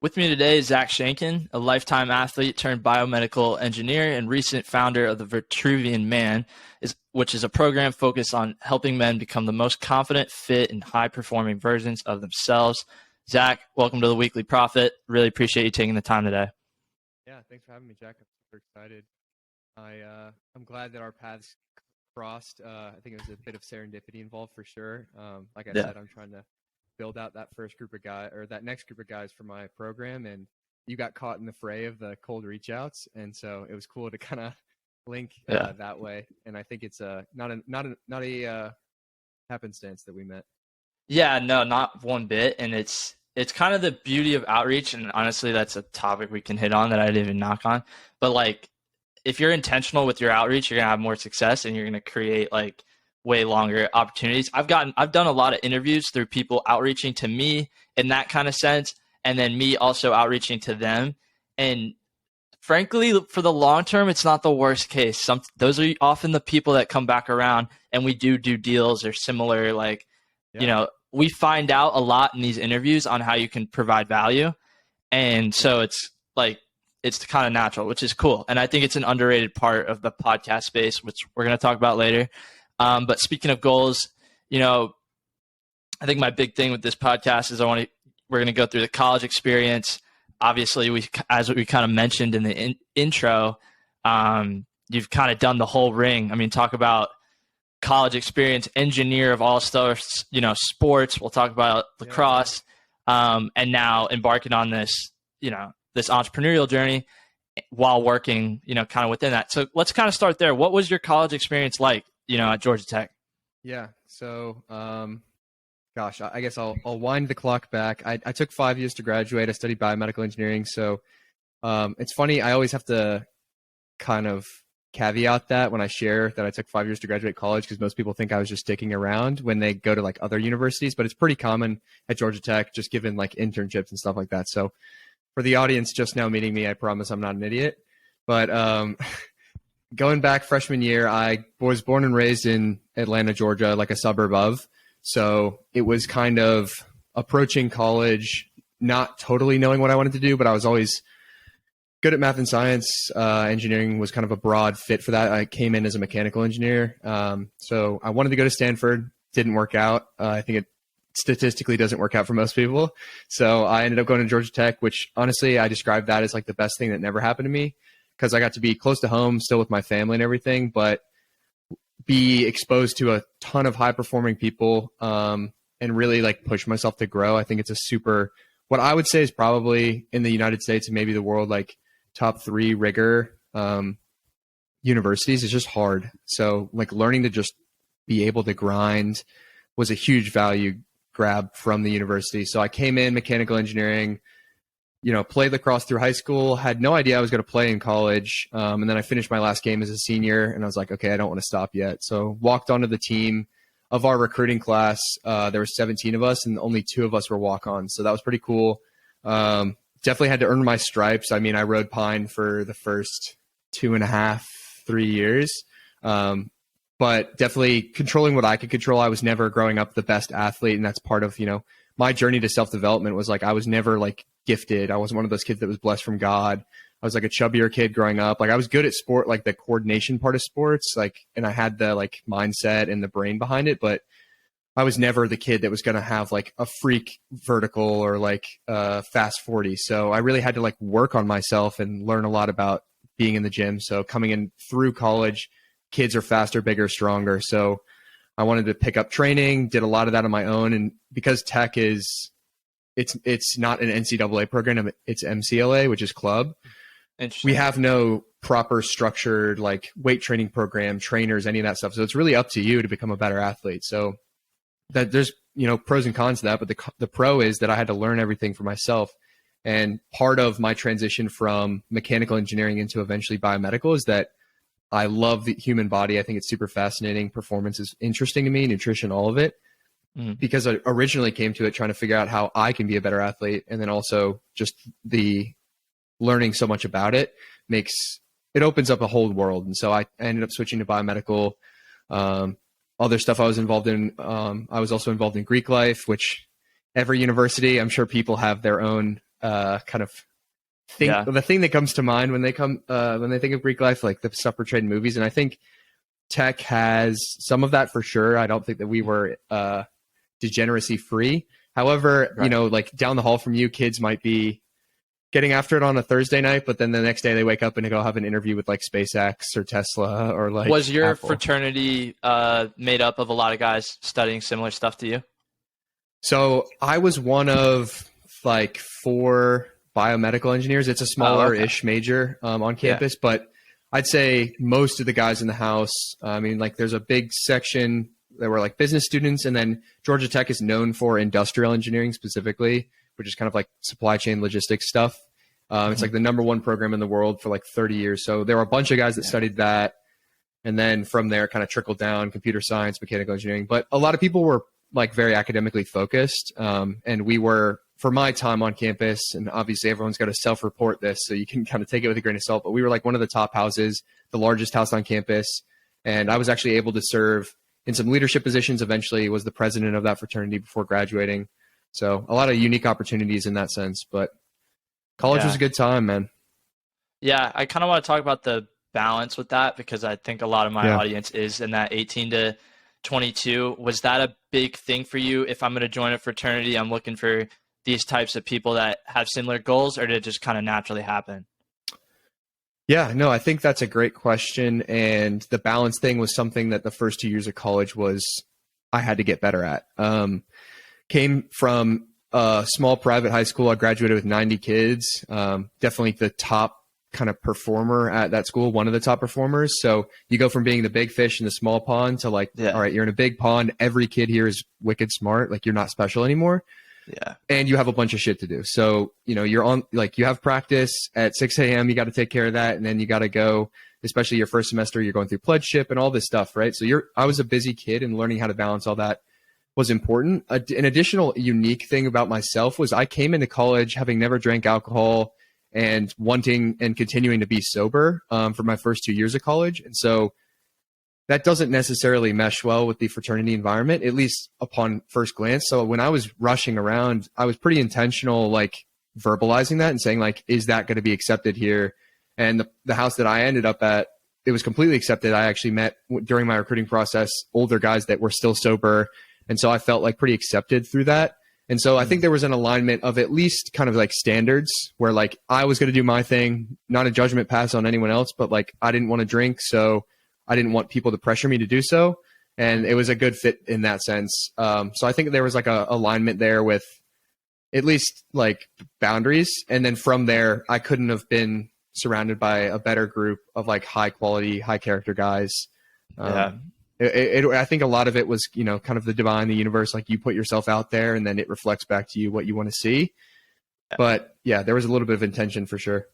With me today is Zach Schenken, a lifetime athlete turned biomedical engineer and recent founder of the Vitruvian Man, which is a program focused on helping men become the most confident, fit, and high-performing versions of themselves. Zach, welcome to the Weekly Prophet. Really appreciate you taking the time today. Yeah, thanks for having me, Jack. I'm super excited. I'm glad that our paths crossed. I think it was a bit of serendipity involved for sure. Like I said, I'm trying to build out that first group of guys or that next group of guys for my program, and you got caught in the fray of the cold reach outs, and so it was cool to kind of link that way. And I think it's not a happenstance that we met. Yeah, no, not one bit. And it's kind of the beauty of outreach, and honestly, that's a topic we can hit on that I didn't even knock on. But like, if you're intentional with your outreach, you're gonna have more success, and you're gonna create like way longer opportunities. I've done a lot of interviews through people outreaching to me in that kind of sense, and then me also outreaching to them. And frankly, for the long term, it's not the worst case. Those are often the people that come back around, and we do deals or similar. Like, we find out a lot in these interviews on how you can provide value, and so it's kind of natural, which is cool. And I think it's an underrated part of the podcast space, which we're going to talk about later. But speaking of goals, I think my big thing with this podcast is we're going to go through the college experience. Obviously, as we kind of mentioned in the intro, you've kind of done the whole ring. I mean, talk about college experience, engineer of all stars, sports. We'll talk about lacrosse, and now embarking on this, this entrepreneurial journey while working, kind of within that. So let's kind of start there. What was your college experience like, at Georgia Tech? Yeah. So, I guess I'll wind the clock back. I took 5 years to graduate. I studied biomedical engineering. So, it's funny. I always have to kind of caveat that when I share that I took 5 years to graduate college, because most people think I was just sticking around when they go to like other universities, but it's pretty common at Georgia Tech, just given like internships and stuff like that. So for the audience just now meeting me, I promise I'm not an idiot, but, going back freshman year, I was born and raised in Atlanta, Georgia, like a suburb of. So it was kind of approaching college, not totally knowing what I wanted to do, but I was always good at math and science. Engineering was kind of a broad fit for that. I came in as a mechanical engineer. So I wanted to go to Stanford. Didn't work out. I think it statistically doesn't work out for most people. So I ended up going to Georgia Tech, which honestly, I describe that as like the best thing that never happened to me, because I got to be close to home, still with my family and everything, but be exposed to a ton of high performing people, and really like push myself to grow. I think it's what I would say is probably in the United States and maybe the world, like top 3 rigor universities is just hard. So like learning to just be able to grind was a huge value grab from the university. So I came in mechanical engineering, played lacrosse through high school, had no idea I was going to play in college. And then I finished my last game as a senior, and I was like, okay, I don't want to stop yet. So walked onto the team of our recruiting class. There were 17 of us, and only 2 of us were walk-ons. So that was pretty cool. Definitely had to earn my stripes. I mean, I rode Pine for the first 2.5, 3 years. But definitely controlling what I could control. I was never growing up the best athlete, and that's part of, my journey to self-development was like I was never like gifted. I wasn't one of those kids that was blessed from God. I was like a chubbier kid growing up. Like I was good at sport, like the coordination part of sports, like, and I had the like mindset and the brain behind it, but I was never the kid that was going to have like a freak vertical or like fast 40. So I really had to like work on myself and learn a lot about being in the gym. So coming in through college, kids are faster, bigger, stronger. So I wanted to pick up training, did a lot of that on my own. And because Tech it's not an NCAA program, it's MCLA, which is club. We have no proper structured like weight training program, trainers, any of that stuff. So it's really up to you to become a better athlete. So that there's, pros and cons to that. But the pro is that I had to learn everything for myself. And part of my transition from mechanical engineering into eventually biomedical is that I love the human body. I think it's super fascinating. Performance is interesting to me, nutrition, all of it. Because I originally came to it trying to figure out how I can be a better athlete. And then also just the learning so much about it opens up a whole world. And so I ended up switching to biomedical. Other stuff I was involved in. I was also involved in Greek life, which every university, I'm sure people have their own kind of think Yeah. the thing that comes to mind when they think of Greek life, like the stuff portrayed in movies. And I think tech has some of that for sure. I don't think that we were degeneracy free. However, Right. like down the hall from you, kids might be getting after it on a Thursday night, but then the next day they wake up and they go have an interview with like SpaceX or Tesla or like Was your Apple. fraternity made up of a lot of guys studying similar stuff to you? So I was one of like 4 biomedical engineers. It's a smaller-ish major on campus, but I'd say most of the guys in the house, I mean, like there's a big section that were like business students, and then Georgia Tech is known for industrial engineering specifically, which is kind of like supply chain logistics stuff. It's like the #1 program in the world for like 30 years. So there were a bunch of guys that studied that. And then from there kind of trickled down computer science, mechanical engineering. But a lot of people were like very academically focused. And we were, for my time on campus, and obviously everyone's got to self-report this, so you can kind of take it with a grain of salt, but we were like one of the top houses, the largest house on campus. And I was actually able to serve in some leadership positions, eventually was the president of that fraternity before graduating. So a lot of unique opportunities in that sense, but college was a good time, man. Yeah, I kind of want to talk about the balance with that because I think a lot of my audience is in that 18 to 22. Was that a big thing for you? If I'm going to join a fraternity, I'm looking for these types of people that have similar goals, or did it just kind of naturally happen? Yeah, no, I think that's a great question. And the balance thing was something that the first 2 years of college I had to get better at. Came from a small private high school. I graduated with 90 kids. Definitely the top kind of performer at that school, one of the top performers. So you go from being the big fish in the small pond to like, all right, you're in a big pond. Every kid here is wicked smart. Like you're not special anymore. Yeah. And you have a bunch of shit to do. So, you're on, like you have practice at 6 a.m. You got to take care of that. And then you got to go, especially your first semester, you're going through pledgeship and all this stuff, right? So I was a busy kid, and learning how to balance all that was important. An additional unique thing about myself was I came into college having never drank alcohol and wanting and continuing to be sober for my first 2 years of college. And so that doesn't necessarily mesh well with the fraternity environment, at least upon first glance. So when I was rushing around, I was pretty intentional, like verbalizing that and saying like, is that going to be accepted here? And the house that I ended up at, it was completely accepted. I actually met during my recruiting process, older guys that were still sober. And so I felt like pretty accepted through that. And so I think there was an alignment of at least kind of like standards where like I was going to do my thing, not a judgment pass on anyone else, but like I didn't want to drink. So I didn't want people to pressure me to do so. And it was a good fit in that sense. So I think there was like a alignment there with at least like boundaries. And then from there, I couldn't have been surrounded by a better group of like high quality, high character guys. I think a lot of it was, kind of the divine, the universe, like you put yourself out there and then it reflects back to you what you want to see. But yeah, there was a little bit of intention for sure.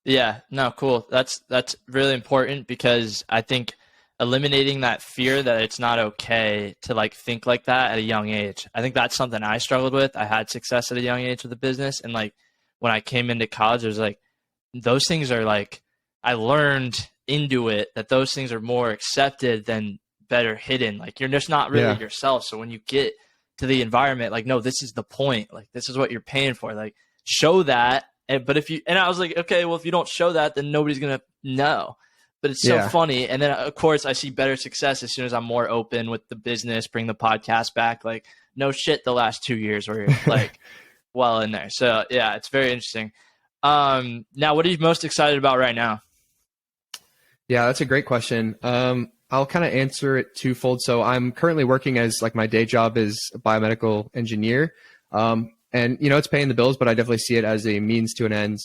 Yeah, no, cool. That's really important because I think eliminating that fear that it's not okay to like think like that at a young age. I think that's something I struggled with. I had success at a young age with the business, and like when I came into college, it was like those things are like I learned into it that those things are more accepted than better hidden. Like you're just not really yourself. So when you get to the environment, like, no, this is the point. Like this is what you're paying for. Like show that. But I was like, okay, well, if you don't show that, then nobody's going to know. But it's so funny. And then of course I see better success as soon as I'm more open with the business, bring the podcast back. Like no shit, the last 2 years were like well in there. So yeah, it's very interesting. Now what are you most excited about right now? Yeah, that's a great question. I'll kind of answer it twofold. So I'm currently working as like my day job is a biomedical engineer. And, it's paying the bills, but I definitely see it as a means to an end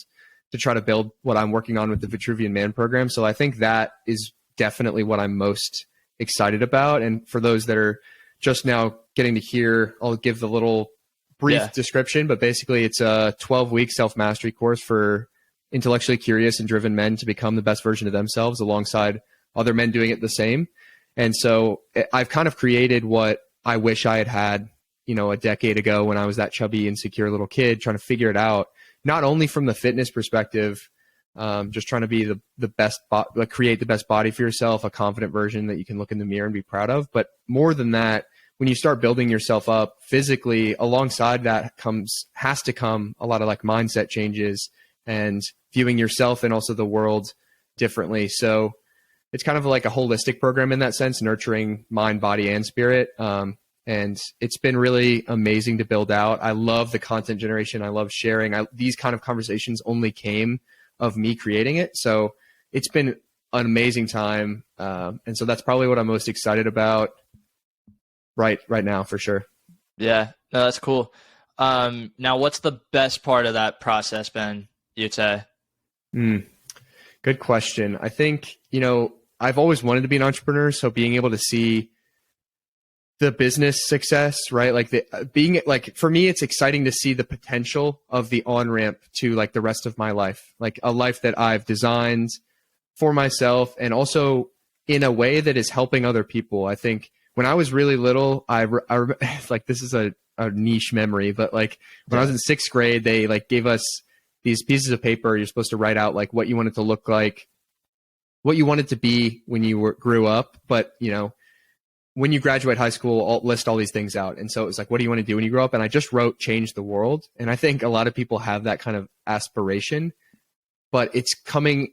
to try to build what I'm working on with the Vitruvian Man program. So I think that is definitely what I'm most excited about. And for those that are just now getting to hear, I'll give the little brief description, but basically it's a 12-week self-mastery course for intellectually curious and driven men to become the best version of themselves alongside other men doing it the same. And so I've kind of created what I wish I had had, a decade ago when I was that chubby, insecure little kid trying to figure it out, not only from the fitness perspective, just trying to be the best, create the best body for yourself, a confident version that you can look in the mirror and be proud of. But more than that, when you start building yourself up physically, alongside that has to come a lot of like mindset changes and viewing yourself and also the world differently. So it's kind of like a holistic program in that sense, nurturing mind, body, and spirit. And it's been really amazing to build out. I love the content generation. I love sharing. These kind of conversations only came of me creating it. So it's been an amazing time. And so that's probably what I'm most excited about right now, for sure. Yeah, no, that's cool. Now, what's the best part of that process been, you'd say? Good question. I think, I've always wanted to be an entrepreneur. So being able to see the business success, right? Like for me, it's exciting to see the potential of the on-ramp to like the rest of my life, like a life that I've designed for myself and also in a way that is helping other people. I think when I was really little, I like, this is a niche memory, but like when I was in 6th grade, they like gave us these pieces of paper. You're supposed to write out like what you want it to look like, what you wanted to be when you grew up. But, when you graduate high school, I'll list all these things out. And so it was like, what do you want to do when you grow up? And I just wrote, change the world. And I think a lot of people have that kind of aspiration, but it's coming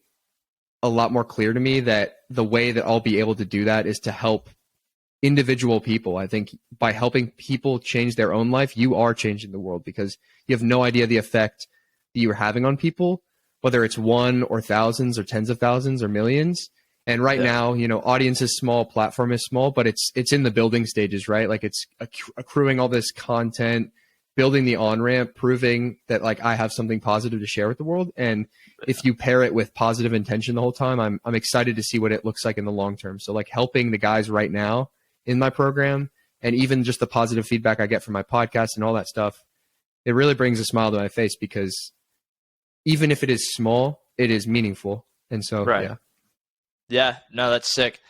a lot more clear to me that the way that I'll be able to do that is to help individual people. I think by helping people change their own life, you are changing the world, because you have no idea the effect that you're having on people, whether it's one or thousands or tens of thousands or millions. And right now, audience is small, platform is small, but it's in the building stages, right? Like it's accruing all this content, building the on-ramp, proving that like I have something positive to share with the world. And if you pair it with positive intention the whole time, I'm excited to see what it looks like in the long term. So like helping the guys right now in my program, and even just the positive feedback I get from my podcast and all that stuff, it really brings a smile to my face, because even if it is small, it is meaningful. And so, yeah. Yeah, no, that's sick.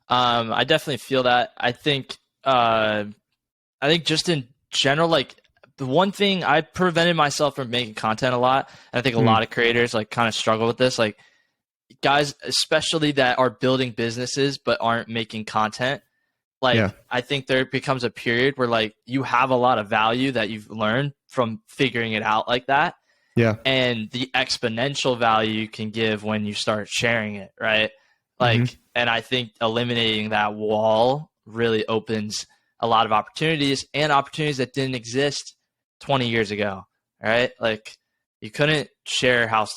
I definitely feel that. I think just in general, like the one thing I prevented myself from making content a lot, and I think a lot of creators like kind of struggle with this, like guys, especially that are building businesses but aren't making content. Like, I think there becomes a period where like you have a lot of value that you've learned from figuring it out like that. Yeah. And the exponential value you can give when you start sharing it, right? Like, and I think eliminating that wall really opens a lot of opportunities, and opportunities that didn't exist 20 years ago, right? Like you couldn't share how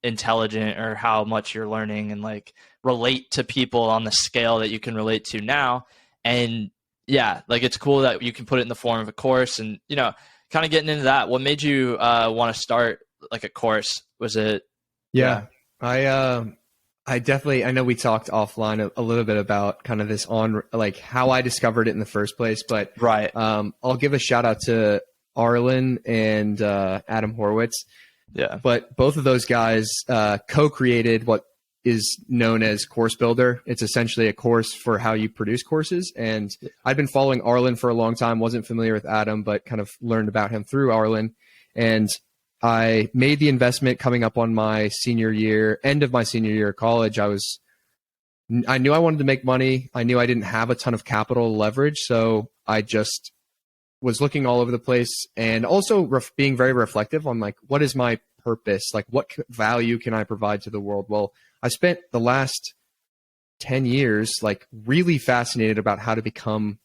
intelligent or how much you're learning and like relate to people on the scale that you can relate to now. And yeah, like it's cool that you can put it in the form of a course, and, kind of getting into that. What made you want to start like a course? Was it? Yeah. I definitely, I know we talked offline a little bit about kind of this on like how I discovered it in the first place, but right. I'll give a shout out to Arlen and Adam Horowitz. Yeah. But both of those guys co-created what is known as Course Builder. It's essentially a course for how you produce courses. And I've been following Arlen for a long time, wasn't familiar with Adam, but kind of learned about him through Arlen. And I made the investment coming up on my senior year, end of my senior year of college. I knew I wanted to make money. I knew I didn't have a ton of capital leverage. So I just was looking all over the place, and also being very reflective on like, what is my purpose? Like what value can I provide to the world? Well, I spent the last 10 years, like really fascinated about how to become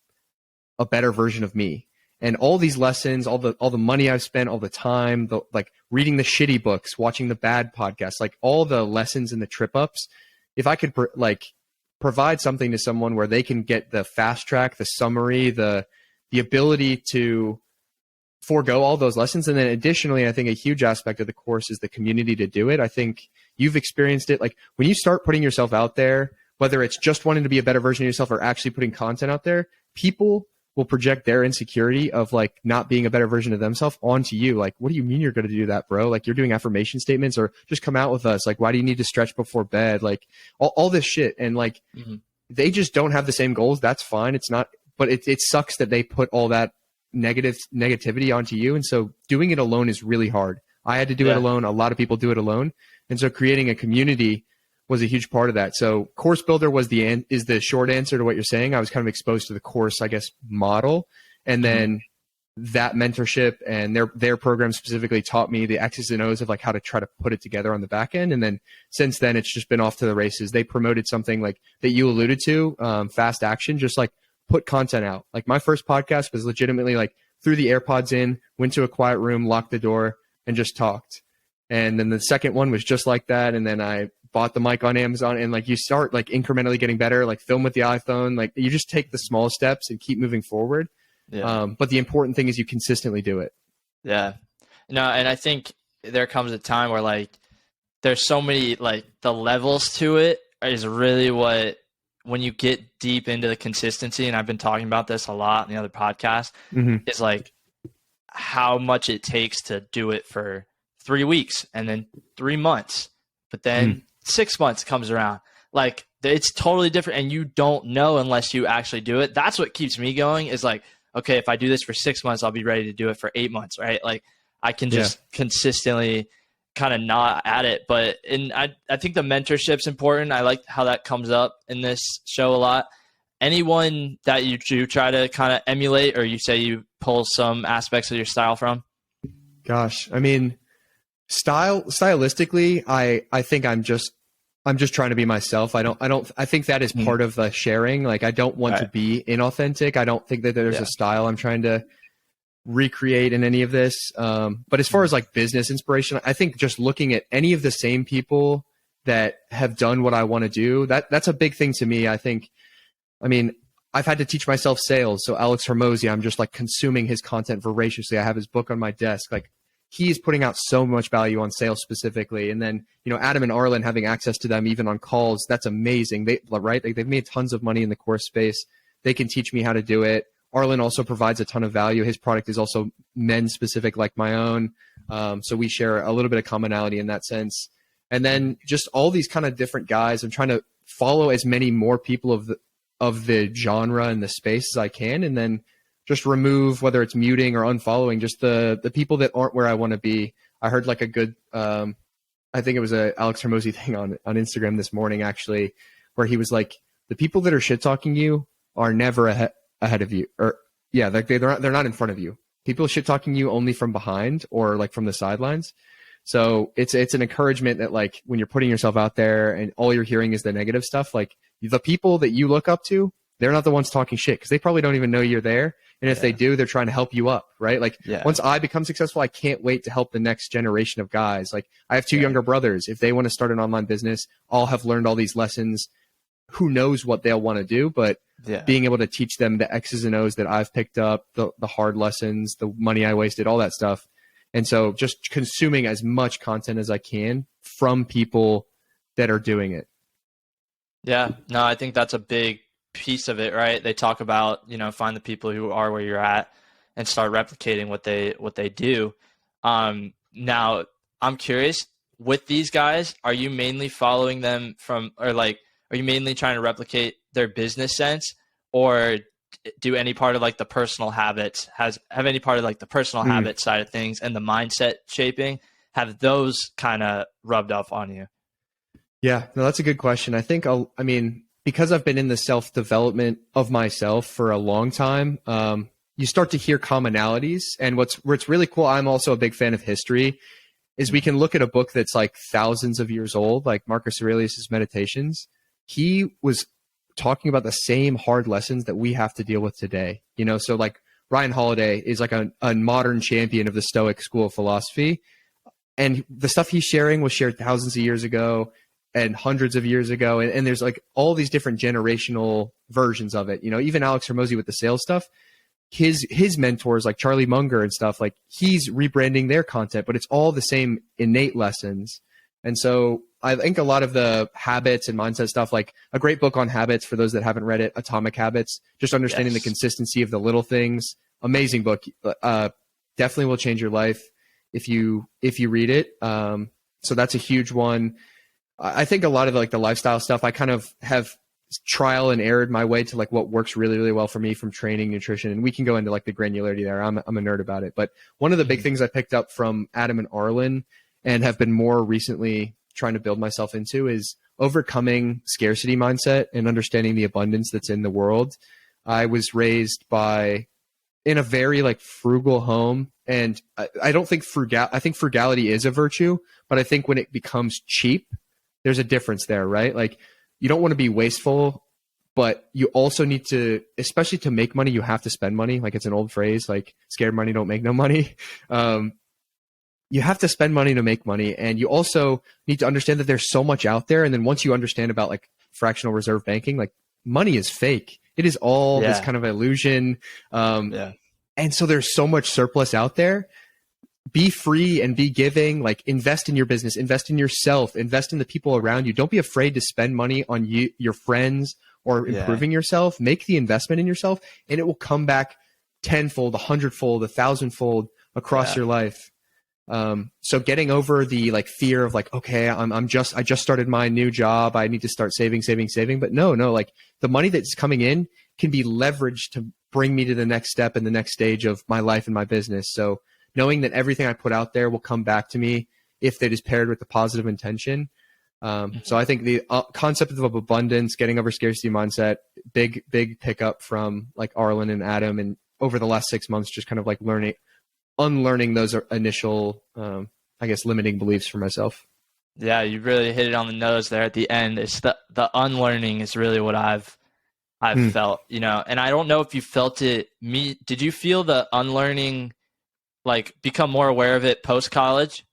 a better version of me. And all these lessons, all the money I've spent, all the time, like reading the shitty books, watching the bad podcasts, like all the lessons and the trip ups, if I could provide something to someone where they can get the fast track, the summary, the ability to forego all those lessons. And then additionally, I think a huge aspect of the course is the community to do it. I think you've experienced it. Like when you start putting yourself out there, whether it's just wanting to be a better version of yourself or actually putting content out there, people will project their insecurity of like not being a better version of themselves onto you. Like, what do you mean you're going to do that, bro? Like you're doing affirmation statements, or just come out with us. Like, why do you need to stretch before bed? Like all this shit. And like, they just don't have the same goals. That's fine. It's not, but it sucks that they put all that negativity onto you. And so doing it alone is really hard. I had to do it alone. A lot of people do it alone. And so creating a community was a huge part of that. So course builder is the short answer to what you're saying. I was kind of exposed to the course, I guess, model. And then that mentorship and their program specifically taught me the X's and O's of like how to try to put it together on the back end. And then since then, it's just been off to the races. They promoted something like that you alluded to, fast action, just like put content out. Like my first podcast was legitimately like threw the AirPods in, went to a quiet room, locked the door, and just talked. And then the second one was just like that. And then I bought the mic on Amazon, and like you start like incrementally getting better, like film with the iPhone. Like you just take the small steps and keep moving forward. Yeah. But the important thing is you consistently do it. Yeah. No, and I think there comes a time where like there's so many like the levels to it is really what, when you get deep into the consistency, and I've been talking about this a lot in the other podcast, is like how much it takes to do it for 3 weeks and then 3 months, but then 6 months comes around. Like it's totally different, and you don't know unless you actually do it. That's what keeps me going, is like, okay, if I do this for 6 months, I'll be ready to do it for 8 months, right? Like I can just consistently kind of not at it. But I think the mentorship's important. I like how that comes up in this show a lot. Anyone that you do try to kind of emulate, or you say you pull some aspects of your style from? Gosh, I mean, stylistically, I think I'm just trying to be myself. I think that is part of the sharing. Like I don't want to be inauthentic. I don't think that there's a style I'm trying to recreate in any of this. But as far as like business inspiration, I think just looking at any of the same people that have done what I want to do, that's a big thing to me. I mean, I've had to teach myself sales. So Alex Hormozy, I'm just like consuming his content voraciously. I have his book on my desk. Like he's putting out so much value on sales specifically. And then, Adam and Arlen, having access to them even on calls, that's amazing. They've made tons of money in the course space. They can teach me how to do it. Arlen also provides a ton of value. His product is also men specific like my own. So we share a little bit of commonality in that sense. And then just all these kind of different guys. I'm trying to follow as many more people of the genre and the space as I can. And then just remove, whether it's muting or unfollowing, just the people that aren't where I want to be. I heard like a good, I think it was a Alex Hormozy thing on Instagram this morning, actually, where he was like, the people that are shit talking you are never ahead of you, or they're not in front of you. People shit talking you only from behind or like from the sidelines. So it's an encouragement that like when you're putting yourself out there and all you're hearing is the negative stuff, like the people that you look up to, they're not the ones talking shit because they probably don't even know you're there. And if they do, they're trying to help you up, right? Like once I become successful, I can't wait to help the next generation of guys. Like I have two younger brothers. If they want to start an online business, I'll have learned all these lessons. Who knows what they'll want to do, but being able to teach them the X's and O's that I've picked up, the hard lessons, the money I wasted, all that stuff. And so just consuming as much content as I can from people that are doing it. Yeah, no, I think that's a big piece of it, right? They talk about, find the people who are where you're at and start replicating what they do. Now I'm curious, with these guys, are you mainly following them are you mainly trying to replicate their business sense, or do any part of like the personal habits have any part of like the personal habit side of things and the mindset shaping, have those kind of rubbed off on you? Yeah, no, that's a good question. I think, because I've been in the self-development of myself for a long time, you start to hear commonalities. And what's really cool, I'm also a big fan of history, is we can look at a book that's like thousands of years old, like Marcus Aurelius's Meditations. He was talking about the same hard lessons that we have to deal with today. So like Ryan Holiday is like a modern champion of the Stoic school of philosophy. And the stuff he's sharing was shared thousands of years ago and hundreds of years ago. And there's like all these different generational versions of it. Even Alex Hormozy with the sales stuff, his mentors like Charlie Munger and stuff, like he's rebranding their content, but it's all the same innate lessons. And so I think a lot of the habits and mindset stuff, like a great book on habits for those that haven't read it, Atomic Habits, just understanding the consistency of the little things. Amazing book. Definitely will change your life if you read it. So that's a huge one. I think a lot of like the lifestyle stuff, I kind of have trial and errored my way to like what works really, really well for me from training, nutrition. And we can go into like the granularity there. I'm a nerd about it. But one of the big things I picked up from Adam and Arlen and have been more recently trying to build myself into is overcoming scarcity mindset and understanding the abundance that's in the world. I was raised in a very like frugal home, and I don't think I think frugality is a virtue, but I think when it becomes cheap, there's a difference there, right? Like you don't want to be wasteful, but you also need to, especially to make money, you have to spend money. Like it's an old phrase, like scared money don't make no money. You have to spend money to make money. And you also need to understand that there's so much out there. And then once you understand about like fractional reserve banking, like money is fake. It is all this kind of illusion. And so there's so much surplus out there. Be free and be giving, like invest in your business, invest in yourself, invest in the people around you. Don't be afraid to spend money on your friends or improving yourself. Make the investment in yourself and it will come back tenfold, 100-fold, 1,000-fold across your life. So getting over the like fear of like, okay, I just started my new job. I need to start saving. But no, like the money that's coming in can be leveraged to bring me to the next step and the next stage of my life and my business. So knowing that everything I put out there will come back to me if it is paired with the positive intention. So I think the concept of abundance, getting over scarcity mindset, big pickup from like Arlen and Adam, and over the last 6 months, just kind of like unlearning those initial, I guess, limiting beliefs for myself. Yeah, you really hit it on the nose there at the end. It's the unlearning is really what I've felt, and I don't know if you felt it. Did you feel the unlearning, like become more aware of it post-college?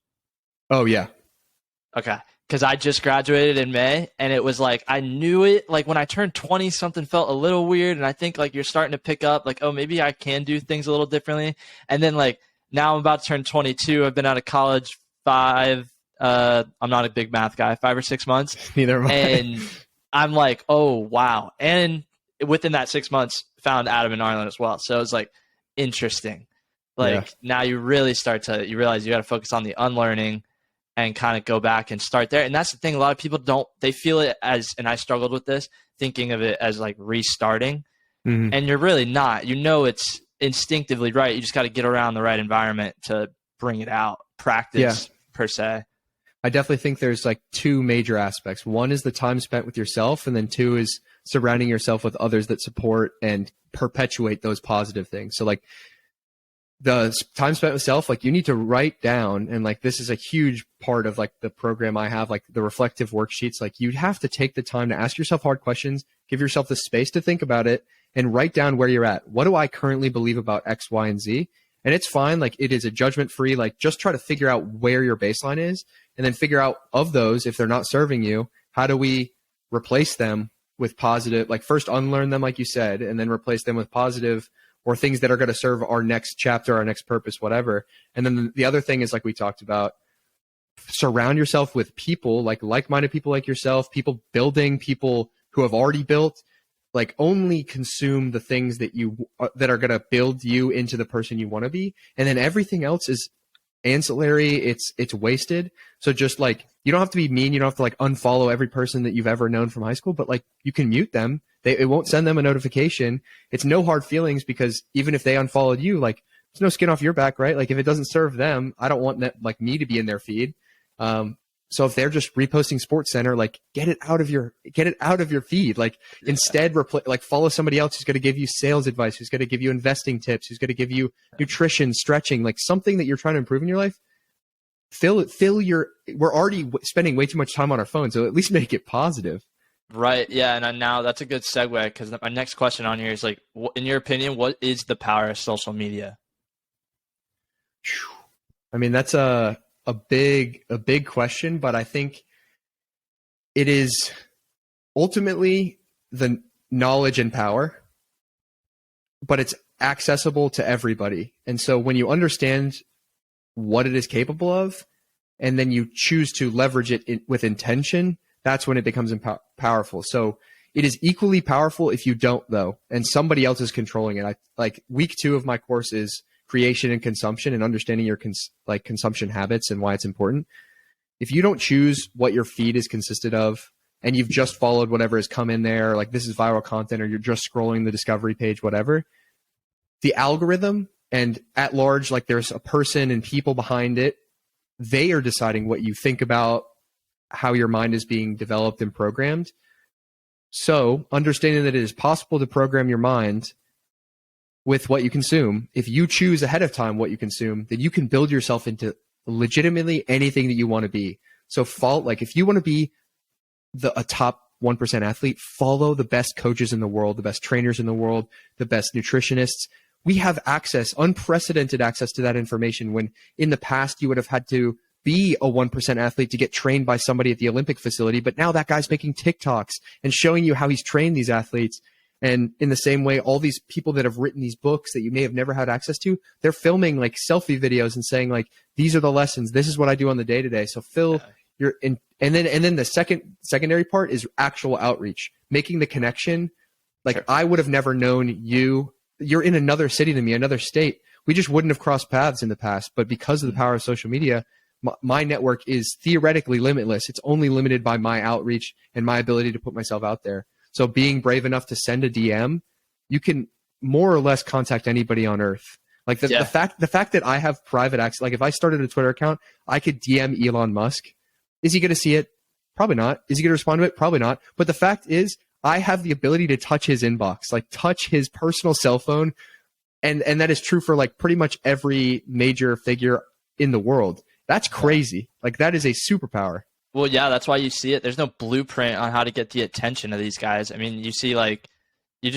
Oh yeah. Okay. Because I just graduated in May, and it was like I knew it. Like when I turned 20, something felt a little weird, and I think like you're starting to pick up like, oh, maybe I can do things a little differently. And then like now I'm about to turn 22. I've been out of college I'm not a big math guy, 5 or 6 months. Neither am I. And I'm like, oh wow. And within that 6 months, found Adam and Arlen as well. So it was like interesting. Like now you really you realize you got to focus on the unlearning and kind of go back and start there. And that's the thing. A lot of people they feel it as, and I struggled with this, thinking of it as like restarting. Mm-hmm. And you're really not. It's instinctively right. You just got to get around the right environment to bring it out. Practice per se. I definitely think there's like two major aspects. One is the time spent with yourself, and then two is surrounding yourself with others that support and perpetuate those positive things. So like the time spent with self, like you need to write down, and like this is a huge part of like the program I have, like the reflective worksheets. Like you have to take the time to ask yourself hard questions, give yourself the space to think about it, and write down where you're at. What do I currently believe about X, Y, and Z? And it's fine. Like it is a judgment free, like just try to figure out where your baseline is, and then figure out of those, if they're not serving you, how do we replace them with positive, like first unlearn them, like you said, and then replace them with positive or things that are going to serve our next chapter, our next purpose, whatever. And then the other thing is, like we talked about, surround yourself with people, like-minded people like yourself, people who have already built. Like only consume the things that that are going to build you into the person you want to be. And then everything else is ancillary. It's wasted. So just like, you don't have to be mean. You don't have to like unfollow every person that you've ever known from high school, but like you can mute them. It won't send them a notification. It's no hard feelings, because even if they unfollowed you, like there's no skin off your back, right? Like if it doesn't serve them, I don't want that, like me to be in their feed. So if they're just reposting Sports Center, like get it out of your feed. Like instead, like follow somebody else who's going to give you sales advice, who's going to give you investing tips, who's going to give you nutrition, stretching, like something that you're trying to improve in your life. We're already spending way too much time on our phone, so at least make it positive. Right. Yeah. And now that's a good segue, because my next question on here is like, in your opinion, what is the power of social media? I mean, that's a big question, but I think it is ultimately the knowledge and power, but it's accessible to everybody. And so when you understand what it is capable of, and then you choose to leverage it with intention, that's when it becomes powerful. So it is equally powerful if you don't, though, and somebody else is controlling it. Like week 2 of my course is creation and consumption, and understanding your consumption habits and why it's important. If you don't choose what your feed is consisted of, and you've just followed whatever has come in there, like this is viral content, or you're just scrolling the discovery page, whatever, the algorithm and at large, like there's a person and people behind it, they are deciding what you think about, how your mind is being developed and programmed. So understanding that it is possible to program your mind with what you consume, if you choose ahead of time what you consume, then you can build yourself into legitimately anything that you want to be. So like if you want to be a top 1% athlete, follow the best coaches in the world, the best trainers in the world, the best nutritionists. We have access, unprecedented access to that information, when in the past you would have had to be a 1% athlete to get trained by somebody at the Olympic facility. But now that guy's making TikToks and showing you how he's trained these athletes. And in the same way, all these people that have written these books that you may have never had access to, they're filming like selfie videos and saying like, these are the lessons. This is what I do on the day to day. So Phil, you're in, and then the secondary part is actual outreach, making the connection. Like sure. I would have never known you. You're in another city than me, another state. We just wouldn't have crossed paths in the past. But because of the power of social media, my network is theoretically limitless. It's only limited by my outreach and my ability to put myself out there. So being brave enough to send a DM, you can more or less contact anybody on earth. Like the fact that I have private access, like if I started a Twitter account, I could DM Elon Musk. Is he going to see it? Probably not. Is he going to respond to it? Probably not. But the fact is, I have the ability to touch his inbox, like touch his personal cell phone. And that is true for like pretty much every major figure in the world. That's crazy. Like that is a superpower. Well, yeah, that's why you see it. There's no blueprint on how to get the attention of these guys. I mean, you see like, you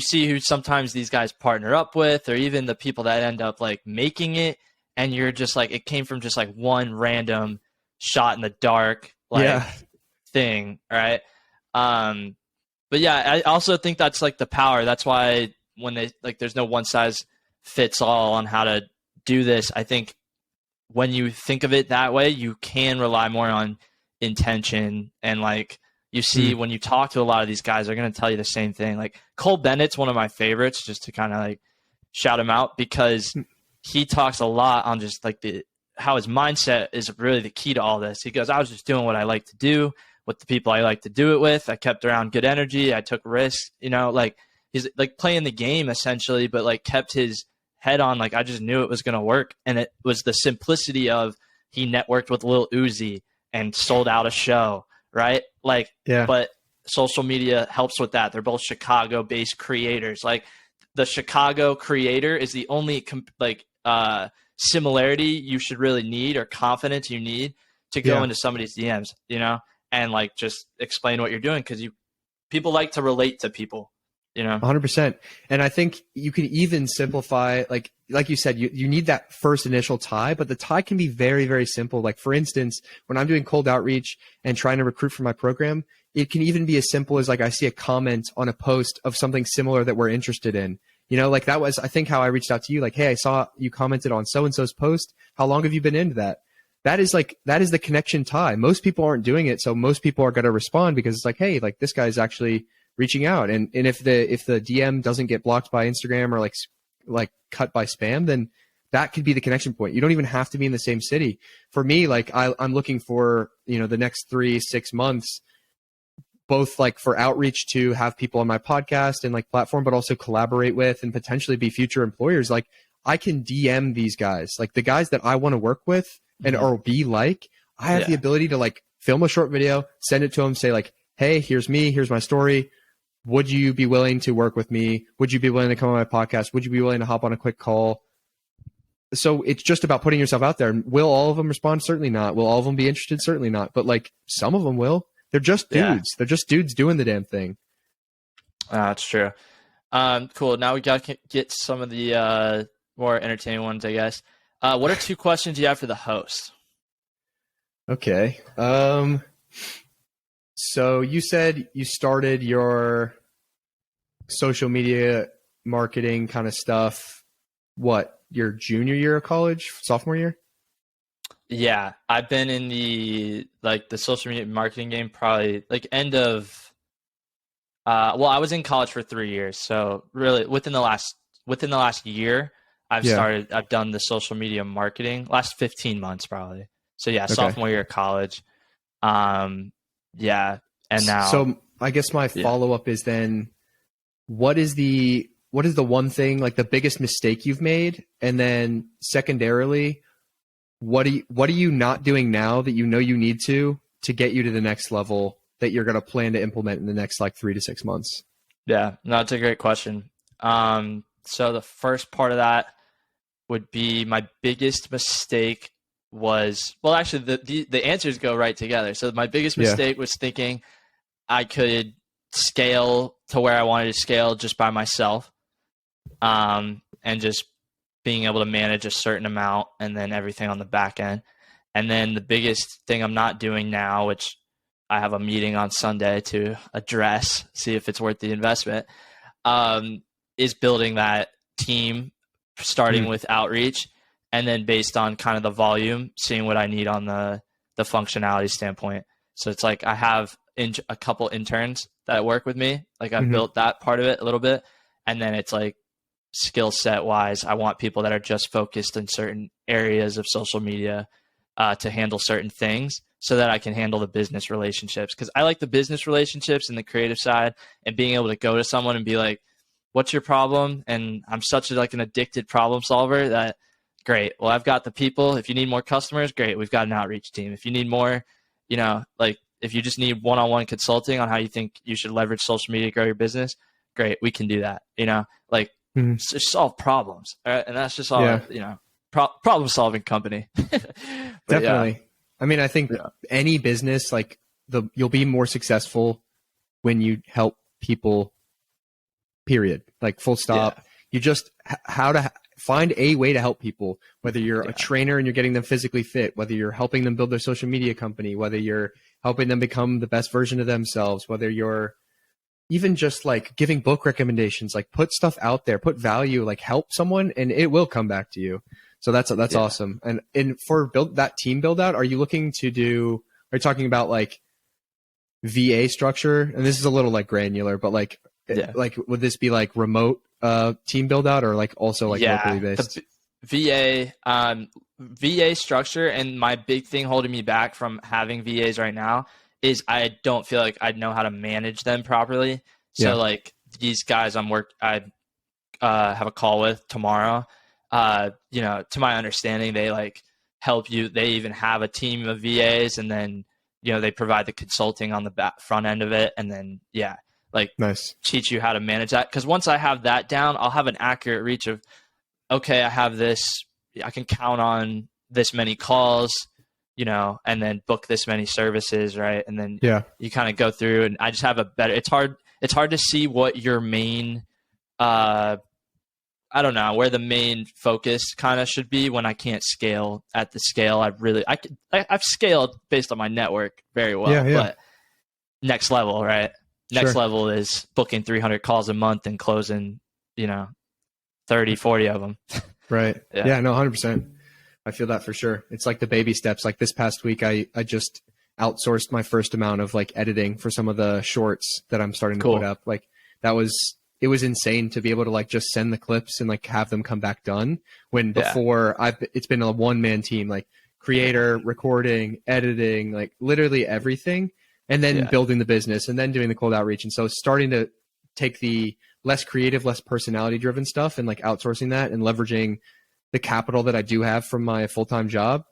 see who sometimes these guys partner up with, or even the people that end up like making it. And you're just like, it came from just like one random shot in the dark, like thing. Right. But yeah, I also think that's like the power. That's why when they like, there's no one size fits all on how to do this. I think when you think of it that way, you can rely more on intention. And like you see when you talk to a lot of these guys, they're going to tell you the same thing. Like Cole Bennett's one of my favorites, just to kind of like shout him out, because he talks a lot on just like how his mindset is really the key to all this. He goes, I was just doing what I like to do with the people I like to do it with. I kept around good energy. I took risks, like he's like playing the game essentially, but like kept his head on. Like I just knew it was going to work. And it was the simplicity of he networked with Lil Uzi and sold out a show, right? Like, but social media helps with that. They're both Chicago based creators. Like the Chicago creator is the only similarity you should really need, or confidence you need to go into somebody's DMs, and like just explain what you're doing. Cause people like to relate to people. 100%. And I think you can even simplify, like you said, you need that first initial tie, but the tie can be very, very simple. Like for instance, when I'm doing cold outreach and trying to recruit for my program, it can even be as simple as like, I see a comment on a post of something similar that we're interested in, like that was, I think, how I reached out to you. Like, hey, I saw you commented on so-and-so's post. How long have you been into that? That is the connection tie. Most people aren't doing it. So most people are going to respond because it's like, hey, like this guy's actually reaching out. And if the DM doesn't get blocked by Instagram, or like cut by spam, then that could be the connection point. You don't even have to be in the same city. For me, like I'm looking for, the next 3-6 months, both like for outreach to have people on my podcast and like platform, but also collaborate with and potentially be future employers. Like I can DM these guys, like the guys that I want to work with and or be like, I have the ability to like film a short video, send it to them, say like, hey, here's me, here's my story. Would you be willing to work with me? Would you be willing to come on my podcast? Would you be willing to hop on a quick call? So it's just about putting yourself out there. Will all of them respond? Certainly not. Will all of them be interested? Certainly not. But like some of them will. They're just dudes. They're just dudes doing the damn thing. That's true. Cool. Now we got to get some of the more entertaining ones, I guess. What are 2 questions you have for the host? Okay. So you said you started your social media marketing kind of stuff, your junior year of college, sophomore year? Yeah, I've been in the social media marketing game probably like end of I was in college for 3 years. So really within the last year, I've done the social media marketing, last 15 months probably. So yeah, sophomore year of college. And now. So I guess my follow-up is then, what is the one thing, like the biggest mistake you've made? And then secondarily, what are you not doing now that you know you need to to get you to the next level that you're going to plan to implement in the next like 3 to 6 months? Yeah, no, that's a great question. So the first part of that would be my biggest mistake was, well, actually the answers go right together. So my biggest mistake was thinking I could scale to where I wanted to scale just by myself, and just being able to manage a certain amount and then everything on the back end. And then the biggest thing I'm not doing now, which I have a meeting on Sunday to address, see if it's worth the investment, is building that team, starting with outreach, and then based on kind of the volume, seeing what I need on the functionality standpoint. So it's like I have a couple interns that work with me. Like I've built that part of it a little bit. And then it's like skill set wise, I want people that are just focused in certain areas of social media to handle certain things so that I can handle the business relationships. Because I like the business relationships and the creative side, and being able to go to someone and be like, what's your problem? And I'm such like an addicted problem solver that great. Well, I've got the people. If you need more customers, great. We've got an outreach team. If you need more, like if you just need one-on-one consulting on how you think you should leverage social media to grow your business, great. We can do that. Like just solve problems. Right? And that's just all, problem solving company. Definitely. Yeah. I mean, I think any business, like you'll be more successful when you help people, period. Like full stop. Yeah. You just how to find a way to help people, whether you're a trainer and you're getting them physically fit, whether you're helping them build their social media company, whether you're helping them become the best version of themselves, whether you're even just like giving book recommendations, like put stuff out there, put value, like help someone and it will come back to you. So that's awesome. And for that team build out, are you talking about like VA structure? And this is a little like granular, but like would this be like remote team build out or like also like locally based? VA structure, and my big thing holding me back from having VAs right now is I don't feel like I know how to manage them properly. So like these guys I have a call with tomorrow. To my understanding, they like help you. They even have a team of VAs, and then they provide the consulting on the front end of it, and then nice. Teach you how to manage that. Because once I have that down, I'll have an accurate reach of, okay, I have this, I can count on this many calls, and then book this many services, right? And then you kind of go through, and I just have a better. It's hard to see what your main, I don't know, where the main focus kind of should be when I can't scale at the scale I've scaled based on my network very well, but next level, right? Next level is booking 300 calls a month and closing, 30, 40 of them. Right. Yeah, no, 100%. I feel that for sure. It's like the baby steps. Like this past week, I just outsourced my first amount of like editing for some of the shorts that I'm starting to put up. Like it was insane to be able to like just send the clips and like have them come back done when before it's been a one-man team, like creator, recording, editing, like literally everything. And then building the business and then doing the cold outreach. And so starting to take the less creative, less personality driven stuff and like outsourcing that and leveraging the capital that I do have from my full-time job.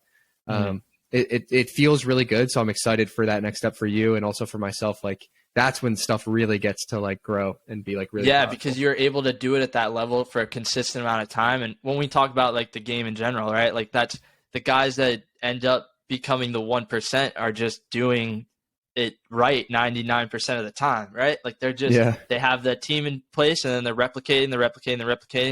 It feels really good. So I'm excited for that next step for you and also for myself. Like that's when stuff really gets to like grow and be like really powerful. Because you're able to do it at that level for a consistent amount of time. And when we talk about like the game in general, right? Like that's the guys that end up becoming the 1% are just doing it right 99% of the time, right? Like they're just they have the team in place and then they're replicating.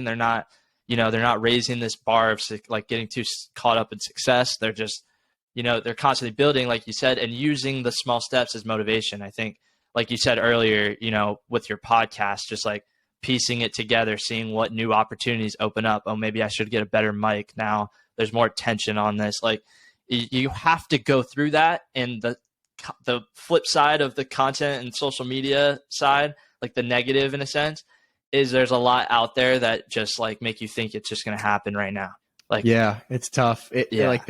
They're not, they're not raising this bar of like getting too caught up in success. They're just, they're constantly building, like you said, and using the small steps as motivation. I think, like you said earlier, with your podcast, just like piecing it together, seeing what new opportunities open up. Oh, maybe I should get a better mic now. There's more attention on this. Like you have to go through that, and the flip side of the content and social media side, like the negative in a sense, is there's a lot out there that just like make you think it's just going to happen right now. Like, it's tough. Like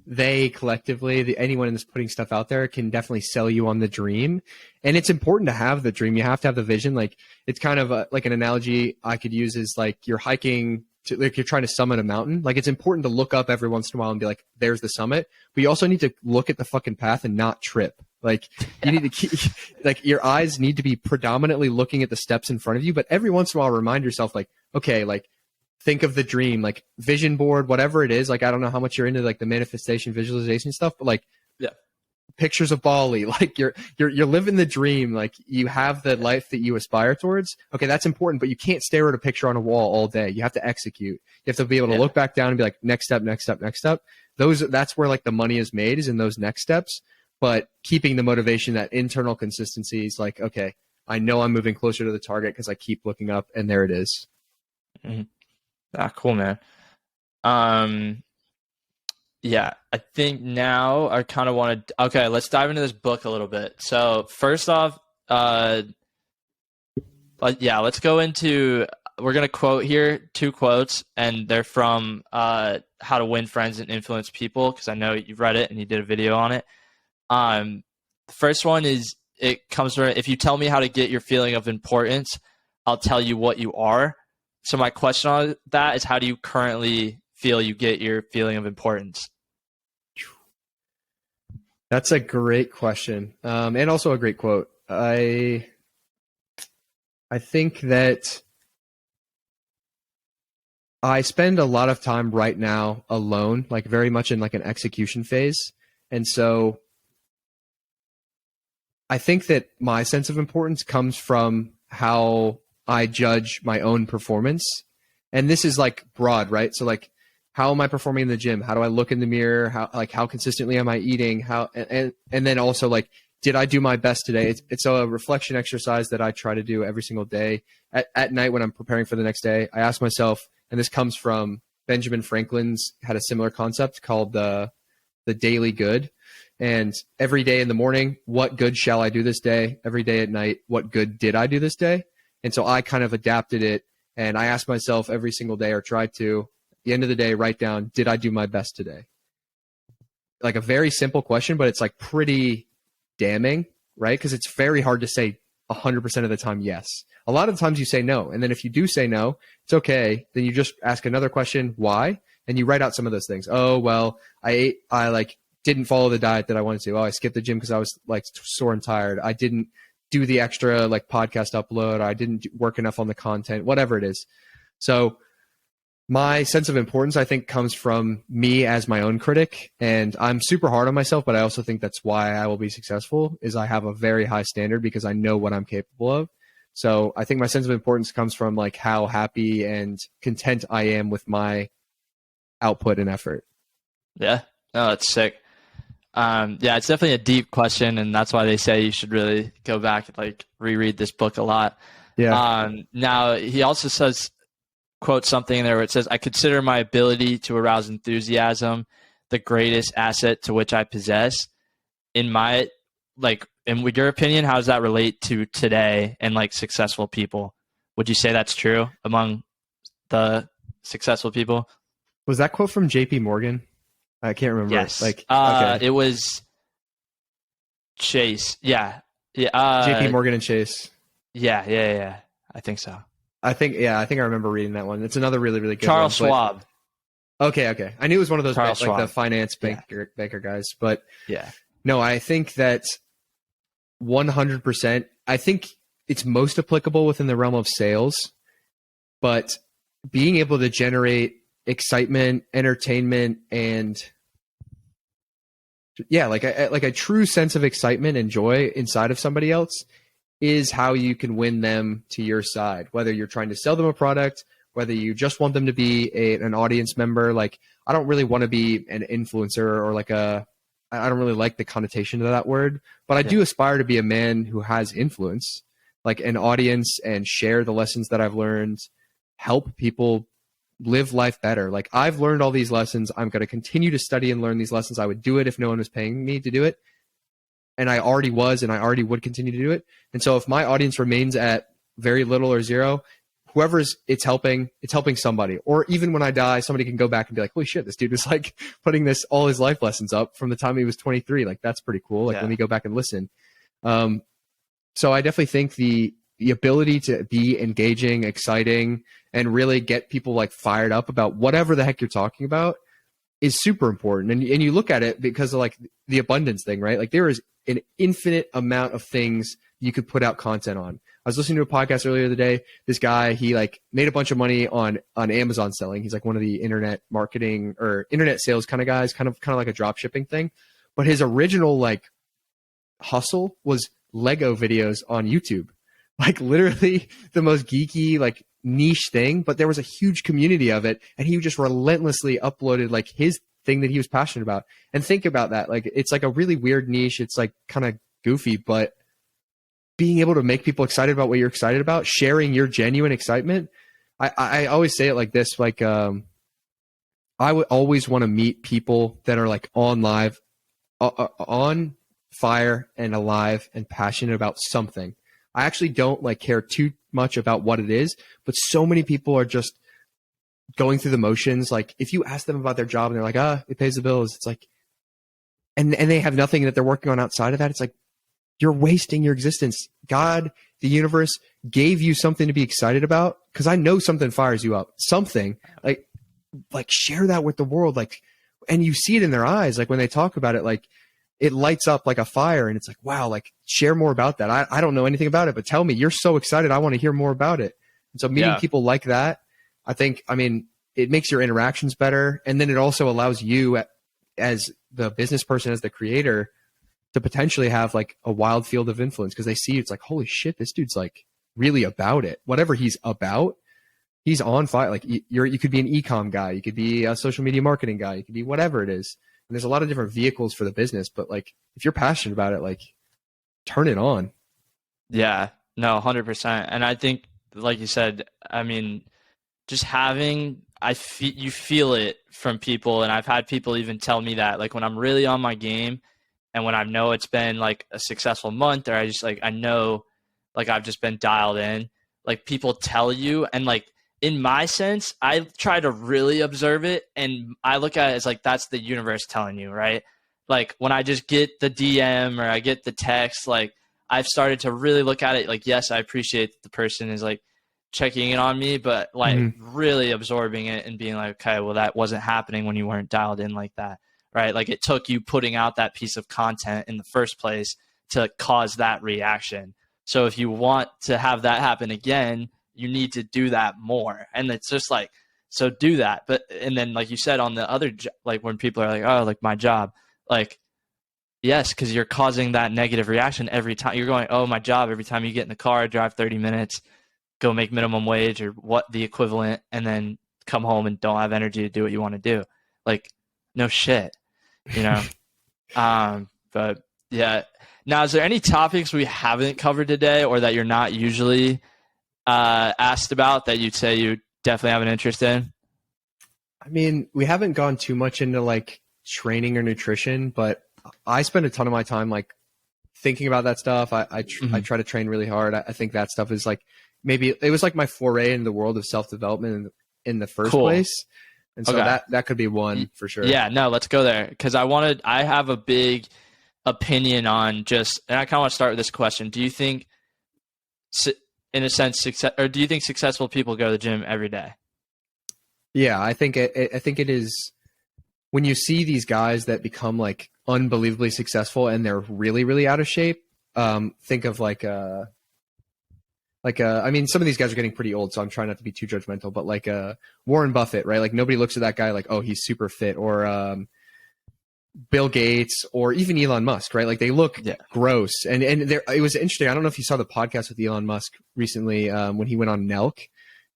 they collectively, anyone that's putting stuff out there can definitely sell you on the dream. And it's important to have the dream. You have to have the vision. Like it's kind of like an analogy I could use is like you're hiking like you're trying to summit a mountain. Like it's important to look up every once in a while and be like, there's the summit. But you also need to look at the fucking path and not trip. Like you need to keep, like your eyes need to be predominantly looking at the steps in front of you. But every once in a while, remind yourself like, okay, like think of the dream, like vision board, whatever it is. Like, I don't know how much you're into like the manifestation visualization stuff, but like pictures of Bali, like you're living the dream. Like you have the life that you aspire towards. Okay. That's important, but you can't stare at a picture on a wall all day. You have to execute. You have to be able to look back down and be like, next step, next step, next step. That's where like the money is made, is in those next steps. But keeping the motivation, that internal consistency is like, okay, I know I'm moving closer to the target because I keep looking up, and there it is. Mm-hmm. Ah, cool, man. Yeah, I think now I kind of want to. Okay, let's dive into this book a little bit. So first off, let's go into. We're gonna quote here 2 quotes, and they're from How to Win Friends and Influence People, because I know you've read it and you did a video on it. The first one is, it comes from, if you tell me how to get your feeling of importance, I'll tell you what you are. So my question on that is, how do you currently feel you get your feeling of importance? That's a great question. And also a great quote. I think that I spend a lot of time right now alone, like very much in like an execution phase. And so I think that my sense of importance comes from how I judge my own performance. And this is like broad, right? So like, how am I performing in the gym? How do I look in the mirror? How consistently am I eating? And then also like, did I do my best today? It's a reflection exercise that I try to do every single day. At night when I'm preparing for the next day, I ask myself, and this comes from Benjamin Franklin's, had a similar concept called the daily good. And every day in the morning, what good shall I do this day? Every day at night, what good did I do this day? And so I kind of adapted it, and I ask myself every single day, or try to, at the end of the day, write down, did I do my best today? Like a very simple question, but it's like pretty damning, right? Because it's very hard to say 100% of the time yes. A lot of times you say no. And then if you do say no, it's okay. Then you just ask another question, why? And you write out some of those things. Oh, well, I didn't follow the diet that I wanted to. Oh, I skipped the gym because I was like sore and tired. I didn't do the extra like podcast upload. I didn't work enough on the content, whatever it is. So my sense of importance, I think, comes from me as my own critic. And I'm super hard on myself, but I also think that's why I will be successful, is I have a very high standard because I know what I'm capable of. So I think my sense of importance comes from like how happy and content I am with my output and effort. Yeah. No, that's sick. Yeah, it's definitely a deep question, and that's why they say you should really go back and like reread this book a lot. Yeah. Now he also says, quote something in there where it says, I consider my ability to arouse enthusiasm the greatest asset to which I possess. In with your opinion, how does that relate to today and like successful people? Would you say that's true among the successful people? Was that quote from JP Morgan? I can't remember. Yes. Okay. It was Chase. Yeah. Yeah. JP Morgan and Chase. Yeah. I think so. I think I remember reading that one. It's another really, really good Charles one. Schwab. Okay. I knew it was one of those like Schwab. the finance banker guys, but yeah. No, I think that 100%. I think it's most applicable within the realm of sales, but being able to generate excitement, entertainment, and like a true sense of excitement and joy inside of somebody else is how you can win them to your side. Whether you're trying to sell them a product, whether you just want them to be an audience member. Like, I don't really want to be an influencer or I don't really like the connotation of that word, but I do aspire to be a man who has influence, like an audience, and share the lessons that I've learned, help people live life better. Like, I've learned all these lessons. I'm going to continue to study and learn these lessons. I would do it if no one was paying me to do it. And I already was, and I already would continue to do it. And so if my audience remains at very little or zero, it's helping somebody. Or even when I die, somebody can go back and be like, holy shit, this dude was like putting all his life lessons up from the time he was 23. Like, that's pretty cool. Like, let me go back and listen. So I definitely think the ability to be engaging, exciting, and really get people like fired up about whatever the heck you're talking about is super important. And you look at it because of like the abundance thing, right? Like there is an infinite amount of things you could put out content on. I was listening to a podcast earlier today. This guy, he like made a bunch of money on Amazon selling. He's like one of the internet marketing or internet sales kind of guys, kind of like a drop shipping thing. But his original like hustle was Lego videos on YouTube. Like literally the most geeky, like niche thing, but there was a huge community of it, and he just relentlessly uploaded like his thing that he was passionate about. And think about that. Like it's like a really weird niche. It's like kind of goofy, but being able to make people excited about what you're excited about, sharing your genuine excitement. I always say it like this, like I would always want to meet people that are like on fire and alive and passionate about something. I actually don't like care too much about what it is, but so many people are just going through the motions. Like if you ask them about their job and they're like, it pays the bills. It's like, and they have nothing that they're working on outside of that. It's like, you're wasting your existence. God, the universe gave you something to be excited about. Cause I know something fires you up, something like share that with the world. Like, and you see it in their eyes. Like when they talk about it, like, it lights up like a fire, and it's like, wow, like share more about that. I don't know anything about it, but tell me, you're so excited. I want to hear more about it. And so meeting people like that, I mean, it makes your interactions better. And then it also allows you as the business person, as the creator, to potentially have like a wild field of influence, because they see it's like, holy shit, this dude's like really about it. Whatever he's about, he's on fire. Like you could be an e-com guy. You could be a social media marketing guy. You could be whatever it is. And there's a lot of different vehicles for the business, but like if you're passionate about it, like turn it on. Yeah, no, 100%. And I think, like you said, I mean, just having, you feel it from people. And I've had people even tell me that, like when I'm really on my game and when I know it's been like a successful month, or I know like I've just been dialed in, like people tell you, and like, in my sense, I try to really observe it, and I look at it as like that's the universe telling you, right? Like when I just get the DM or I get the text, like I've started to really look at it like, yes, I appreciate that the person is like checking in on me, but like really absorbing it and being like, okay, well, that wasn't happening when you weren't dialed in like that, right? Like it took you putting out that piece of content in the first place to cause that reaction. So if you want to have that happen again, you need to do that more. And it's just like, so do that. But, and then like you said on the other, like when people are like, oh, like my job, like, yes, because you're causing that negative reaction every time. You're going, oh, my job, every time you get in the car, drive 30 minutes, go make minimum wage or what the equivalent, and then come home and don't have energy to do what you want to do. Like, no shit, you know? But yeah. Now, is there any topics we haven't covered today or that you're not usually asked about that you'd say you definitely have an interest in? I mean, we haven't gone too much into like training or nutrition, but I spend a ton of my time like thinking about that stuff. I try to train really hard. I think that stuff is like, maybe it was like my foray into the world of self-development in the first place. And so that could be one for sure. Yeah, no, let's go there. Cause I have a big opinion on just, and I kind of want to start with this question. Do you think, in a sense, do you think successful people go to the gym every day? Yeah, I think it is. When you see these guys that become like unbelievably successful and they're really, really out of shape, think of I mean, some of these guys are getting pretty old, so I'm trying not to be too judgmental, but like Warren Buffett, right? Like nobody looks at that guy like, oh, he's super fit, or Bill Gates, or even Elon Musk, right? Like they look gross. And it was interesting. I don't know if you saw the podcast with Elon Musk recently when he went on Nelk.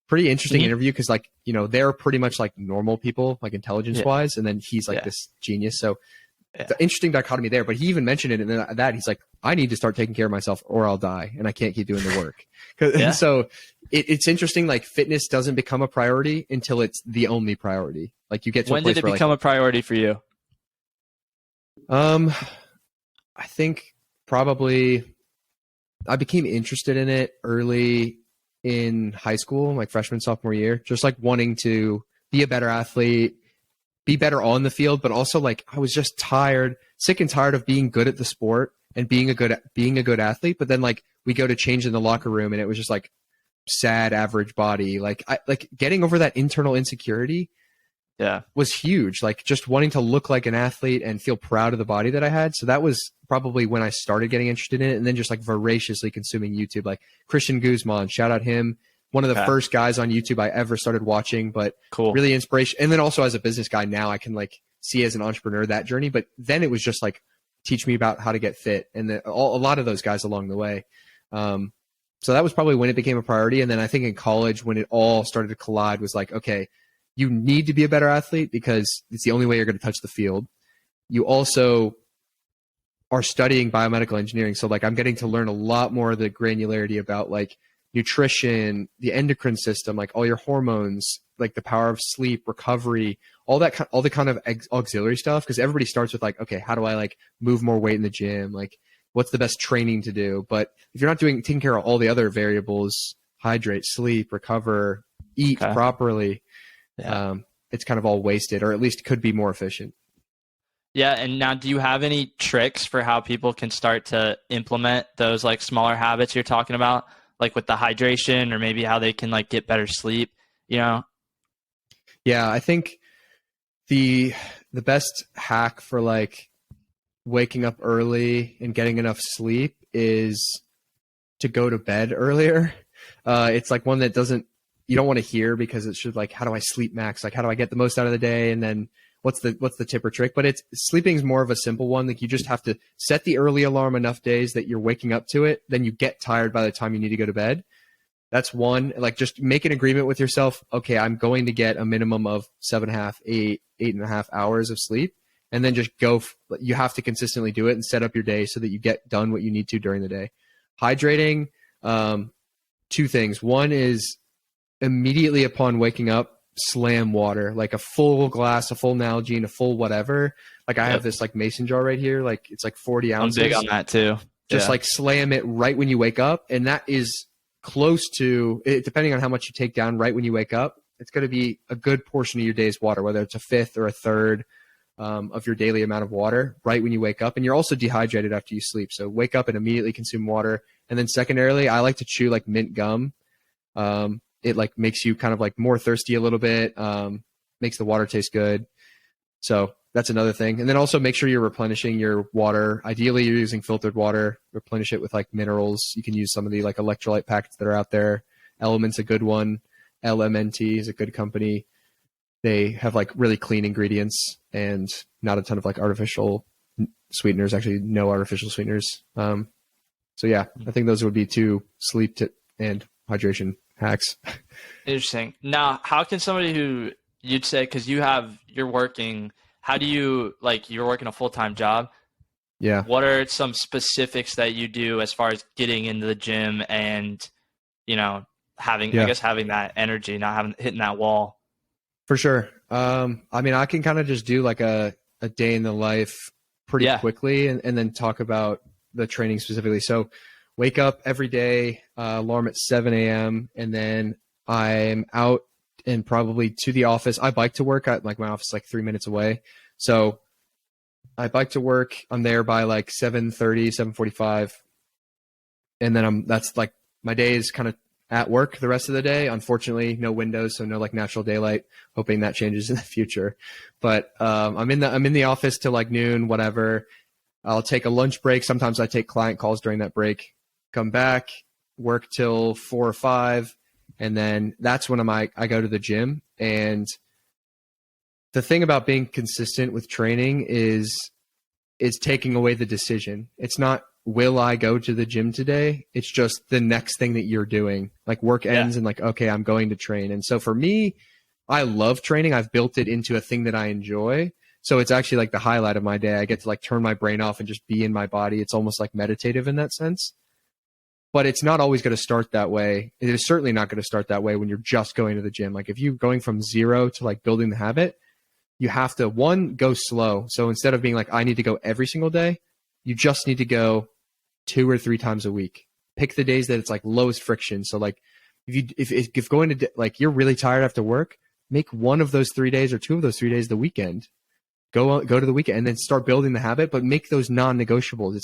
Pretty interesting interview, because like, you know, they're pretty much like normal people, like intelligence wise, and then he's like this genius. So the interesting dichotomy there. But he even mentioned it in that he's like, I need to start taking care of myself or I'll die, and I can't keep doing the work. And so it's interesting. Like fitness doesn't become a priority until it's the only priority. Like you get to when did it become a priority for you? I think probably I became interested in it early in high school, like freshman, sophomore year, just like wanting to be a better athlete, be better on the field, but also like I was just sick and tired of being good at the sport and being a good athlete. But then like we go to change in the locker room and it was just like, sad average body. Like getting over that internal insecurity was huge. Like just wanting to look like an athlete and feel proud of the body that I had. So that was probably when I started getting interested in it, and then just like voraciously consuming YouTube. Like Christian Guzman, shout out him. One of the first guys on YouTube I ever started watching, but really inspiration. And then also as a business guy now, I can like see as an entrepreneur that journey. But then it was just like, teach me about how to get fit, and a lot of those guys along the way. So that was probably when it became a priority. And then I think in college, when it all started to collide, was like, okay, you need to be a better athlete because it's the only way you're going to touch the field. You also are studying biomedical engineering. So like I'm getting to learn a lot more of the granularity about like nutrition, the endocrine system, like all your hormones, like the power of sleep, recovery, all the kind of auxiliary stuff. Cause everybody starts with like, okay, how do I like move more weight in the gym? Like what's the best training to do? But if you're not taking care of all the other variables, hydrate, sleep, recover, eat properly, it's kind of all wasted, or at least could be more efficient. Yeah. And now, do you have any tricks for how people can start to implement those like smaller habits you're talking about, like with the hydration, or maybe how they can like get better sleep, you know? Yeah, I think the best hack for like waking up early and getting enough sleep is to go to bed earlier. It's like one that you don't want to hear, because it should like, how do I sleep max? Like, how do I get the most out of the day? And then what's the tip or trick? But sleeping is more of a simple one. Like you just have to set the early alarm enough days that you're waking up to it. Then you get tired by the time you need to go to bed. That's one. Like just make an agreement with yourself. Okay, I'm going to get a minimum of 8.5 hours of sleep. And then just go. You have to consistently do it and set up your day so that you get done what you need to during the day. Hydrating, two things. One is immediately upon waking up, slam water, like a full glass, a full Nalgene, a full whatever. Like I have this like mason jar right here. Like it's like 40 ounces. I'm big on that too. Just like slam it right when you wake up. And that is close to, depending on how much you take down right when you wake up, it's going to be a good portion of your day's water, whether it's a fifth or a third of your daily amount of water right when you wake up. And you're also dehydrated after you sleep. So wake up and immediately consume water. And then secondarily, I like to chew like mint gum. It like makes you kind of like more thirsty a little bit, makes the water taste good. So that's another thing. And then also make sure you're replenishing your water. Ideally, you're using filtered water. Replenish it with like minerals. You can use some of the like electrolyte packets that are out there. Element's a good one. LMNT is a good company. They have like really clean ingredients and not a ton of like artificial sweeteners, actually no artificial sweeteners. So yeah, I think those would be two sleep and hydration hacks. Interesting. Now, how can somebody who you'd say, because you're working, how do you, like, you're working a full-time job? Yeah. What are some specifics that you do as far as getting into the gym and, you know, having that energy, not hitting that wall? For sure. I mean, I can kind of just do like a day in the life pretty quickly and then talk about the training specifically. So wake up every day, alarm at 7 a.m. And then I'm out and probably to the office. I bike to work. My office is like 3 minutes away. So I bike to work. I'm there by like 7:30, 7:45. And then that's like my day is kind of at work the rest of the day. Unfortunately, no windows, so no like natural daylight. Hoping that changes in the future. But I'm in the office till like noon, whatever. I'll take a lunch break. Sometimes I take client calls during that break. Come back, work till 4 or 5, and then that's when I go to the gym. And the thing about being consistent with training is taking away the decision. It's not, will I go to the gym today? It's just the next thing that you're doing. Like work ends and like, okay, I'm going to train. And so for me, I love training. I've built it into a thing that I enjoy. So it's actually like the highlight of my day. I get to like turn my brain off and just be in my body. It's almost like meditative in that sense. But it's not always going to start that way. It is certainly not going to start that way when you're just going to the gym. Like if you're going from zero to like building the habit, you have to, one, go slow. So instead of being like, I need to go every single day, you just need to go 2 or 3 times a week. Pick the days that it's like lowest friction. So like if going to like, you're really tired after work, make one of those 3 days or 2 of those 3 days the weekend. Go to the weekend and then start building the habit, but make those non-negotiables.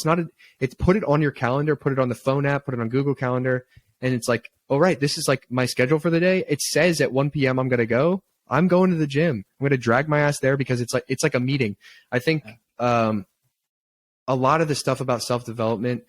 It's put it on your calendar, put it on the phone app, put it on Google Calendar, And it's like, oh, right, this is like my schedule for the day. It says at 1 p.m. I'm going to go. I'm going to the gym. I'm going to drag my ass there because it's like a meeting. I think a lot of the stuff about self-development,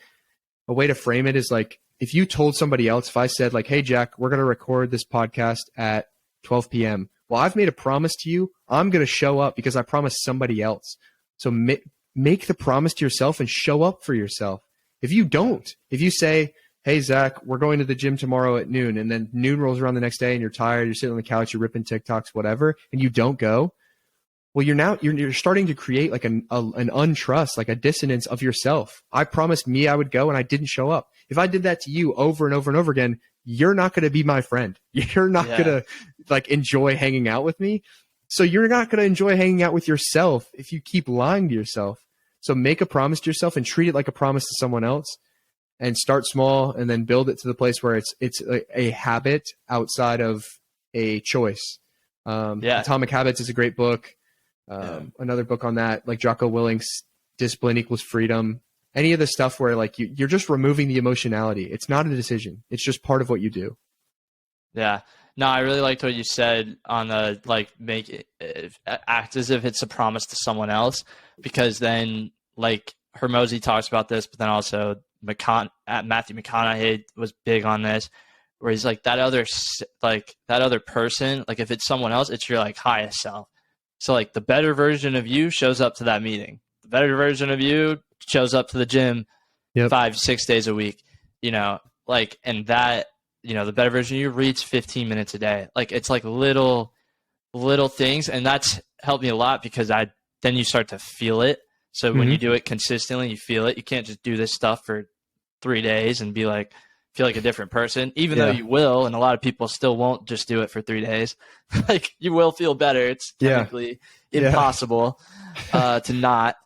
a way to frame it is like, if you told somebody else, if I said like, hey, Jack, we're going to record this podcast at 12 p.m. Well, I've made a promise to you. I'm going to show up because I promised somebody else. So make the promise to yourself and show up for yourself. If you don't, if you say, hey, Zach, we're going to the gym tomorrow at noon, and then noon rolls around the next day and you're tired, you're sitting on the couch, you're ripping TikToks, whatever, and you don't go, well, you're starting to create like an untrust, like a dissonance of yourself. I promised me I would go and I didn't show up. If I did that to you over and over and over again, you're not going to be my friend. You're not going to like enjoy hanging out with me. So you're not going to enjoy hanging out with yourself if you keep lying to yourself. So make a promise to yourself and treat it like a promise to someone else, and start small and then build it to the place where it's a habit outside of a choice. Atomic Habits is a great book. Another book on that, like Jocko Willink's Discipline Equals Freedom. Any of the stuff where like you're just removing the emotionality. It's not a decision. It's just part of what you do. Yeah. No, I really liked what you said on the like make it act as if it's a promise to someone else, because then like Hormozy talks about this, but then also Matthew McConaughey was big on this, where he's like that other person, like if it's someone else, it's your like highest self. So like the better version of you shows up to that meeting. The better version of you shows up to the gym 5-6 days a week, you know, like, and that, you know, the better version of you reads 15 minutes a day. Like it's like little things. And that's helped me a lot because then you start to feel it. So when you do it consistently, you feel it. You can't just do this stuff for 3 days and be like, feel like a different person, even though you will. And a lot of people still won't just do it for 3 days. Like you will feel better. It's technically impossible to not.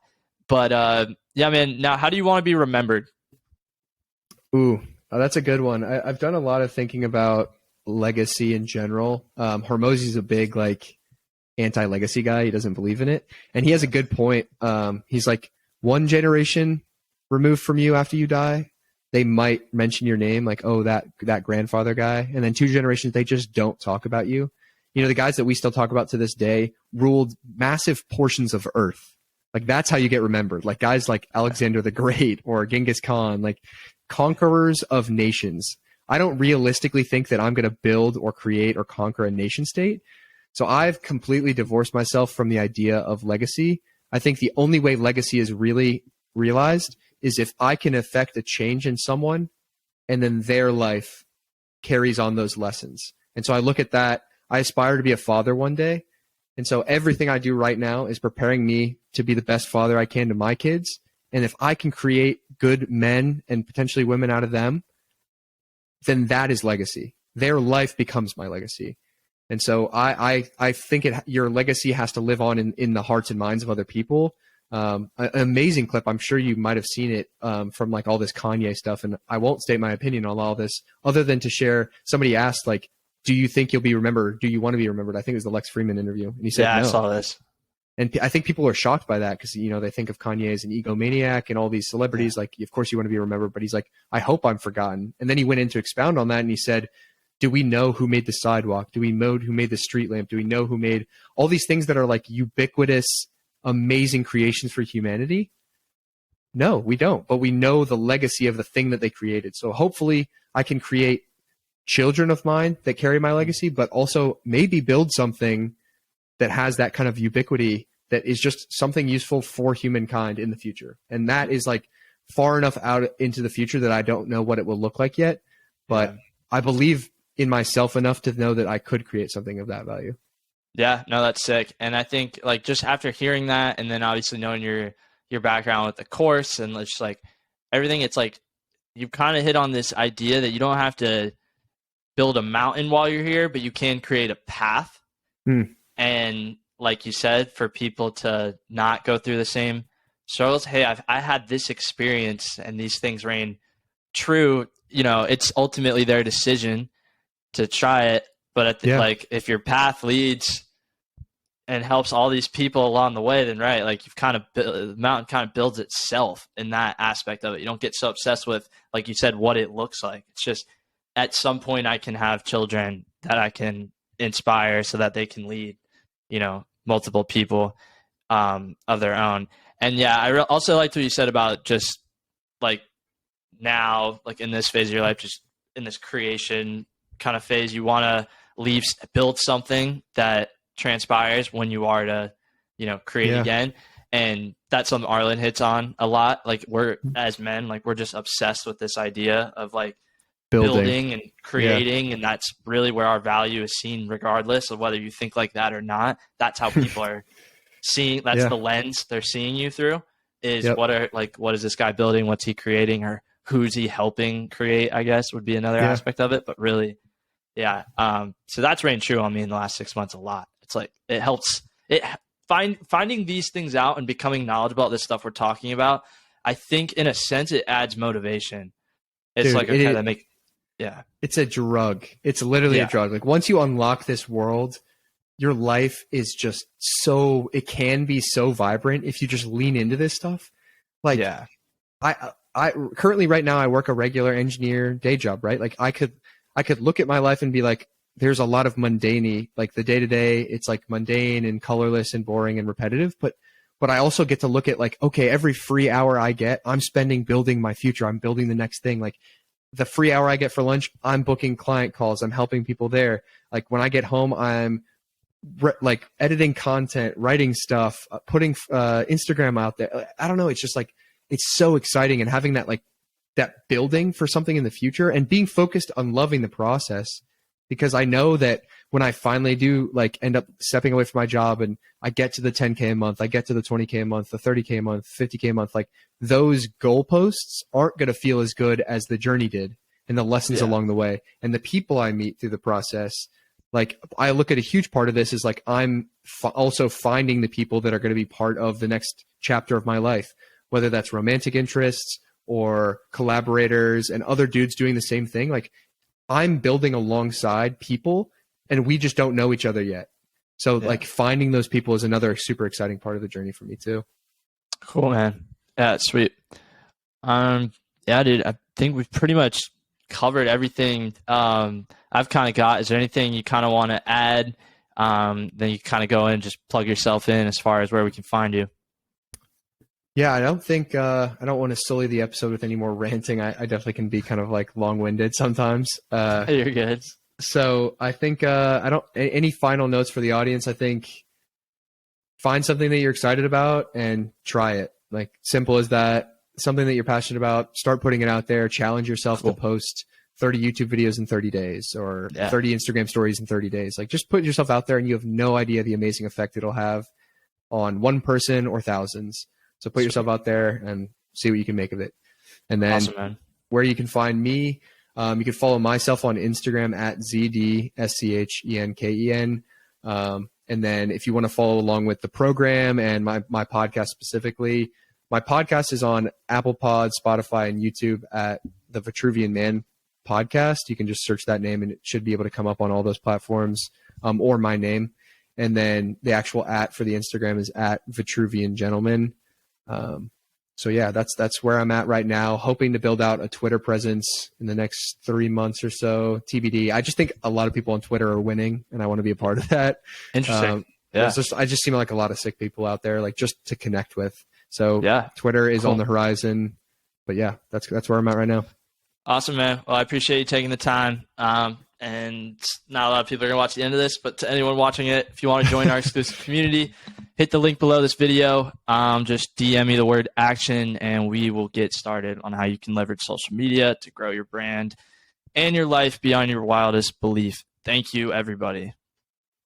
But yeah, man, now how do you want to be remembered? Ooh, that's a good one. I've done a lot of thinking about legacy in general. Hormozy's a big like anti-legacy guy. He doesn't believe in it. And he has a good point. He's like, one generation removed from you after you die, they might mention your name, like, oh, that grandfather guy. And then 2 generations, they just don't talk about you. You know, the guys that we still talk about to this day ruled massive portions of Earth. Like that's how you get remembered. Like guys like Alexander the Great or Genghis Khan, like conquerors of nations. I don't realistically think that I'm going to build or create or conquer a nation state. So I've completely divorced myself from the idea of legacy. I think the only way legacy is really realized is if I can affect a change in someone and then their life carries on those lessons. And so I look at that. I aspire to be a father one day. And so everything I do right now is preparing me to be the best father I can to my kids. And if I can create good men and potentially women out of them, then that is legacy. Their life becomes my legacy. And so I think your legacy has to live on in the hearts and minds of other people. An amazing clip. I'm sure you might have seen it from like all this Kanye stuff. And I won't state my opinion on all this other than to share. Somebody asked like, do you think you'll be remembered? Do you want to be remembered? I think it was the Lex Fridman interview. And he said, no. I saw this. And I think people are shocked by that because, you know, they think of Kanye as an egomaniac and all these celebrities. Like, of course you want to be remembered, but he's like, I hope I'm forgotten. And then he went in to expound on that. And he said, do we know who made the sidewalk? Do we know who made the street lamp? Do we know who made all these things that are like ubiquitous, amazing creations for humanity? No, we don't. But we know the legacy of the thing that they created. So hopefully I can create children of mine that carry my legacy, but also maybe build something that has that kind of ubiquity that is just something useful for humankind in the future. And that is like far enough out into the future that I don't know what it will look like yet, but I believe in myself enough to know that I could create something of that value. Yeah, no, that's sick. And I think like just after hearing that, and then obviously knowing your background with the course and just like everything, it's like you kind of hit on this idea that you don't have to build a mountain while you're here, but you can create a path. And like you said, for people to not go through the same struggles, hey, I had this experience and these things reign true. You know, it's ultimately their decision to try it. But like if your path leads and helps all these people along the way, then right, like you've kind of the mountain kind of builds itself in that aspect of it. You don't get so obsessed with, like you said, what it looks like. It's just at some point I can have children that I can inspire so that they can lead, multiple people of their own. And yeah, I also liked what you said about just like now, like in this phase of your life, just in this creation kind of phase, you want to build something that transpires when you are to, create again. And that's something Arlen hits on a lot. Like we're as men, like we're just obsessed with this idea of like building and creating. And that's really where our value is seen, regardless of whether you think like that or not. That's how people are seeing. That's the lens they're seeing you through, is what is this guy building? What's he creating? Or who's he helping create, I guess would be another aspect of it. But really, so that's reigned true on me in the last 6 months a lot. It's like, it helps finding these things out and becoming knowledgeable about this stuff we're talking about. I think in a sense it adds motivation. It's like, okay, it's a drug. It's literally a drug. Like once you unlock this world, your life is just it can be so vibrant if you just lean into this stuff. Like I currently right now I work a regular engineer day job, right? Like I could look at my life and be like, there's a lot of mundanity, like the day to day, it's like mundane and colorless and boring and repetitive. But I also get to look at like, okay, every free hour I get, I'm spending building my future. I'm building the next thing. Like the free hour I get for lunch, I'm booking client calls. I'm helping people there. Like when I get home, I'm like editing content, writing stuff, putting Instagram out there. I don't know. It's just like, it's so exciting, and having that, like that building for something in the future and being focused on loving the process. Because I know that when I finally do like end up stepping away from my job and I get to the 10K a month, I get to the 20K a month, the 30K a month, 50K a month, like those goalposts aren't going to feel as good as the journey did and the lessons along the way and the people I meet through the process. Like I look at a huge part of this is like, I'm also finding the people that are going to be part of the next chapter of my life, whether that's romantic interests or collaborators and other dudes doing the same thing. Like I'm building alongside people and we just don't know each other yet. So like finding those people is another super exciting part of the journey for me too. Cool, man. Yeah, sweet. Dude, I think we've pretty much covered everything I've kind of got. Is there anything you kind of want to add? Then you kind of go in and just plug yourself in as far as where we can find you. Yeah, I don't think I don't want to sully the episode with any more ranting. I definitely can be kind of like long-winded sometimes. You're good. So I think any final notes for the audience. I think find something that you're excited about and try it. Like simple as that. Something that you're passionate about, start putting it out there. Challenge yourself to post 30 YouTube videos in 30 days or 30 Instagram stories in 30 days. Like just put yourself out there, and you have no idea the amazing effect it'll have on one person or thousands. So put yourself out there and see what you can make of it. And then where you can find me, you can follow myself on Instagram at ZDSCHENKEN. And then if you want to follow along with the program and my podcast specifically, my podcast is on Apple Pod, Spotify, and YouTube at the Vitruvian Man podcast. You can just search that name and it should be able to come up on all those platforms, or my name. And then the actual @ for the Instagram is at Vitruvian Gentleman. So yeah, that's where I'm at right now, hoping to build out a Twitter presence in the next 3 months or so, TBD. I just think a lot of people on Twitter are winning, and I want to be a part of that. Interesting. I just seem like a lot of sick people out there, like just to connect with. So Twitter is on the horizon, but yeah, that's where I'm at right now. Awesome, man. Well, I appreciate you taking the time. And not a lot of people are going to watch the end of this, but to anyone watching it, if you want to join our exclusive community, hit the link below this video. Just DM me the word action, and we will get started on how you can leverage social media to grow your brand and your life beyond your wildest belief. Thank you, everybody.